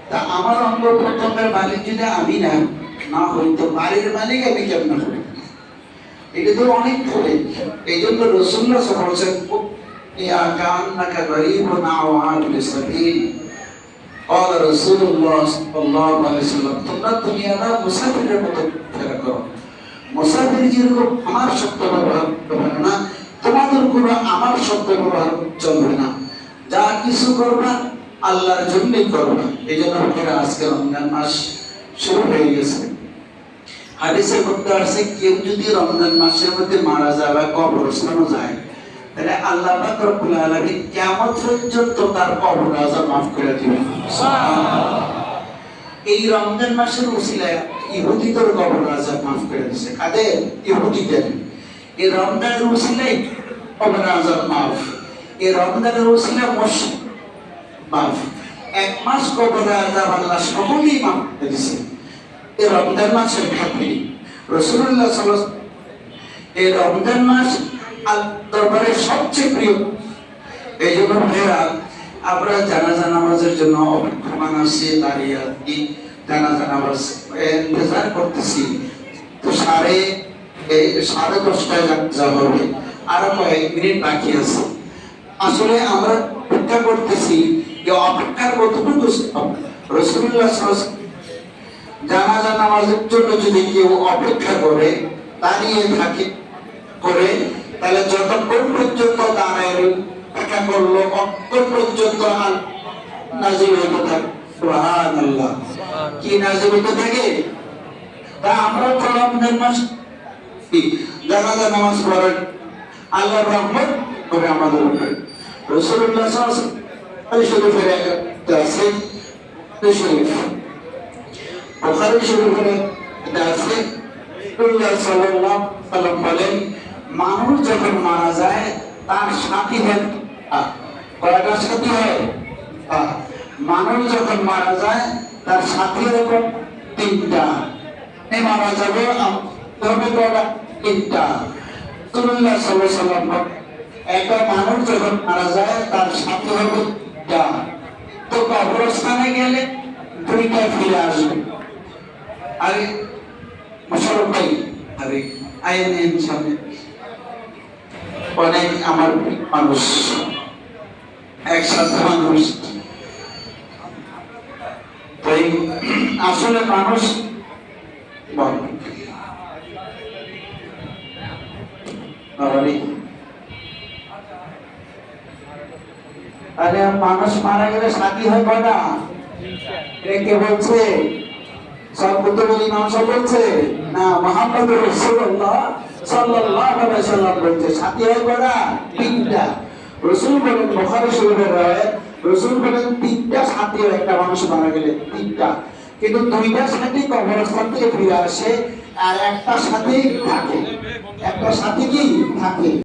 তা আমার অঙ্গ প্রত্যঙ্গের মালিক যদি আমি না না হই, তো বাড়ির মালিক আমি কেমন করি? এটা তো অনেক ধরে। এই জন্য রাসূলুল্লাহ সাল্লাল্লাহু আলাইহি ওয়াসাল্লাম ইয়া কান্নাকা গরীবুন আও আবিস সাবিল قال رسول الله صلى الله عليه وسلم তোমরা দুনিয়াটা মুসাফিরের মতো ফেরা করো। মুসাফির যেরকম আমার শব্দ ব্যবহার করবে না, তোমাদের কোনো আমার শব্দ ব্যবহার চলবে না। যা কিছু করবা আল্লাহর জন্যই করবা। এই জন্য আজকে রমজান মাস শুরু হয়ে গেছে। হাদিসে বলতে আছে কেউ যদি রমজান মাসের মধ্যে মারা যায় বা কবরস্থানে যায়, তাহলে আল্লাহ পাক রব্বুল আলামিন কিয়ামত পর্যন্ত তার কবর আযাব মাফ করে দিবেন। সুবহানাল্লাহ। এই রমজান মাসের উসিলায় ইহুদিদের কবর আযাব মাফ করে দিয়েছে। কাদের? ইহুদিদের। এই রমজানের উসিলায় কবর আযাব মাফ। এই রমজানের উসিলায় মাফ। এক মাস কবর আযাব আল্লাহ সকলেই মাফ করে দিয়েছে। এই রমজান মাসের খাতিরে রাসূলুল্লাহ সাল্লাল্লাহু আলাইহি ওয়াসাল্লাম এই রমজান মাস দরবারে সবচেয়ে প্রিয়। এই জন্য ভাইরা আমরা জানাজা নামাজের জন্য অপেক্ষমান আছি, দাঁড়িয়ে আছি, জানাজা নামাজ ইন্তজার করতেছি। তো 10:30টায় জানাজা হবে, আরো কয়েক মিনিট বাকি আছে। আসলে আমরা অপেক্ষা করতেছি যে অপেক্ষার কতটুকু রাসূলুল্লাহ সাল্লাল্লাহু আলাইহি ওয়াসাল্লাম জানাজা নামাজের জন্য যদি কেউ অপেক্ষা করে, দাঁড়িয়ে থাকে করে, তাহলে যতক্ষণ পর্যন্ত দাঁড়ায় অপেক্ষা করলো ততক্ষণ পর্যন্ত নাজিল হতে থাকে। সুবহানাল্লাহ। কি নাজিল হতে থাকে? তা আমরা তো রমজান মাস জানাজা নামাজ পড়ে আল্লাহর রহমত হবে আমাদের উপরে। রাসূলুল্লাহ সাল্লাল্লাহু আলাইহি ওয়াসাল্লাম শরীফের একটা আছে, শরীফ বুখারী শরীফের একটা আছে। রাসূলুল্লাহ সাল্লাল্লাহু আলাইহি ওয়াসাল্লাম বলেন, মানুষ যখন মারা যায় তার সাথী হয় কয়টা সাথী হয়? মানুষ যখন মারা যায় তার সাথী এরকম 3টা। মারা যাবে তবে কয়টা? 3টা। রাসূলুল্লাহ সাল্লাল্লাহু আলাইহি ওয়াসাল্লাম একটা মানুষ যখন মারা যায় তার সাথী হবে 2টা। তো কবরস্থানে গেলে 2টা ফিরে আসবে। আরে মুশাররফ ভাই, আরে আইন সামনে অনেক আমার মানুষ, একসাথে মানুষ। তাই আসলে মানুষ আরে মানুষ মারা গেলে সাথী হয় কয়টা? কে বলছে? সব কুতুবুল ইমাম সব বলছে না, মুহাম্মদুর রাসূলুল্লাহ সাল্লাল্লাহু আলাইহি ওয়াসাল্লাম বলছে সাথী হয় কয়টা? 3টা। রাসূল বলেন, বুখারী শরীফের রাওয়ায়াত, রাসূল বলেন 3টা সাথী হয় একটা মানুষ মারা গেলে, 3টা। কিন্তু 2টা সাথী কবরস্থান থেকে ফিরে আসে আর একটা সাথী থাকে। একটা সাথী কি থাকে?